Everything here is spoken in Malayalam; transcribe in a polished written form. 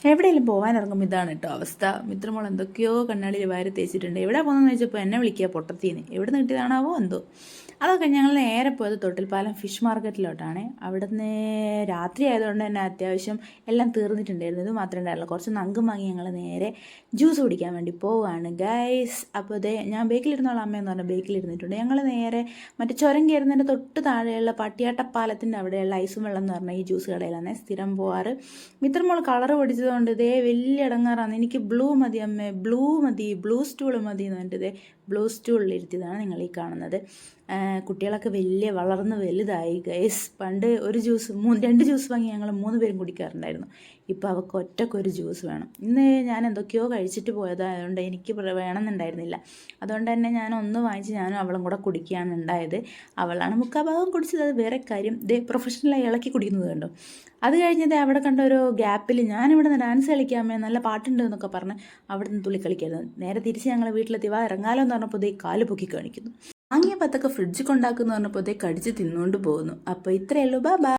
എവിടെയെങ്കിലും പോകാനിറങ്ങുമ്പോൾ ഇതാണ് കേട്ടോ അവസ്ഥ. മിത്രമോൾ എന്തൊക്കെയോ കണ്ണാടിയിൽ വാരി തേച്ചിട്ടുണ്ട്. എവിടെ പോകുന്നതെന്ന് വെച്ചപ്പോൾ എന്നെ വിളിക്കുക പൊട്ടത്തീന്ന്. എവിടെ നിന്ന് കിട്ടിയതാണാവോ എന്തോ. അതൊക്കെ ഞങ്ങൾ നേരെ പോയത് തൊട്ടിൽപ്പാലം ഫിഷ് മാർക്കറ്റിലോട്ടാണ്. അവിടുന്ന് രാത്രി ആയതുകൊണ്ട് തന്നെ അത്യാവശ്യം എല്ലാം തീർന്നിട്ടുണ്ടായിരുന്നു. ഇത് മാത്രമേ ഉണ്ടായിരുന്നുള്ളൂ. കുറച്ച് നങ്കും വാങ്ങി ഞങ്ങൾ നേരെ ജ്യൂസ് കുടിക്കാൻ വേണ്ടി പോവുകയാണ് ഗൈസ്. അപ്പോൾ ഇതേ ഞാൻ ബേക്കിലിരുന്നുള്ള അമ്മയെന്ന് പറഞ്ഞാൽ ബേക്കിലിരുന്നിട്ടുണ്ട്. ഞങ്ങൾ നേരെ മറ്റേ ചുരം കയറുന്നതിൻ്റെ തൊട്ട് താഴെയുള്ള പട്ടിയാട്ടപ്പാലത്തിൻ്റെ അവിടെയുള്ള ഐസും വെള്ളം എന്ന് പറഞ്ഞാൽ ഈ ജ്യൂസ് കടയിലാണ് സ്ഥിരം പോവാറ്. മിത്രമോൾ കളർ പൊടിച്ചതുകൊണ്ട് ഇതേ വലിയ ഇടങ്ങാറാണ്. എനിക്ക് ബ്ലൂ മതി അമ്മേ, ബ്ലൂ മതി, ബ്ലൂ സ്റ്റൂൾ മതി എന്ന് പറഞ്ഞിട്ട് ഇതേ ബ്ലൂ സ്റ്റൂളിലിരുത്തിയതാണ് നിങ്ങൾ ഈ കാണുന്നത്. കുട്ടികളൊക്കെ വളർന്ന് വലുതായി ഗൈസ്. പണ്ട് ഒരു ജ്യൂസ് 2 ജ്യൂസ് വാങ്ങി ഞങ്ങൾ 3 പേരും കുടിക്കാറുണ്ടായിരുന്നു. ഇപ്പോൾ അവൾക്ക് ഒറ്റക്കൊരു ജ്യൂസ് വേണം. ഇന്ന് ഞാൻ എന്തൊക്കെയോ കഴിച്ചിട്ട് പോയതായതുകൊണ്ട് എനിക്ക് വേണമെന്നുണ്ടായിരുന്നില്ല. അതുകൊണ്ട് തന്നെ ഞാൻ ഒന്ന് വാങ്ങിച്ച് ഞാനും അവളും കൂടെ കുടിക്കുകയാണ് ഉണ്ടായത്. അവളാണ് മുക്കാഭാഗം കുടിച്ചത്, അത് വേറെ കാര്യം. ദേ പ്രൊഫഷണലായി ഇളക്കി കുടിക്കുന്നത് കണ്ടോ. അത് കഴിഞ്ഞത് അവിടെ കണ്ട ഒരു ഗ്യാപ്പിൽ ഞാനിവിടെ നിന്ന് ഡാൻസ് കളിക്കാമേ, നല്ല പാട്ടുണ്ട് എന്നൊക്കെ പറഞ്ഞ് അവിടെ നിന്ന് തുള്ളി കളിക്കായിരുന്നു. നേരെ തിരിച്ച് ഞങ്ങൾ വീട്ടിലെത്തി വാ ഇറങ്ങാലോ എന്ന് പറഞ്ഞപ്പോൾ ഇതേ കാല് പൊക്കി കാണിക്കുന്നു. വാങ്ങിയ പത്തൊക്കെ ഫ്രിഡ്ജ് കൊണ്ടാക്കുന്നു പറഞ്ഞപ്പോൾ ഇതേ കടിച്ച് തിന്നുകൊണ്ട് പോകുന്നു. അപ്പോൾ ഇത്രയേ ഉള്ളൂ. ബൈ.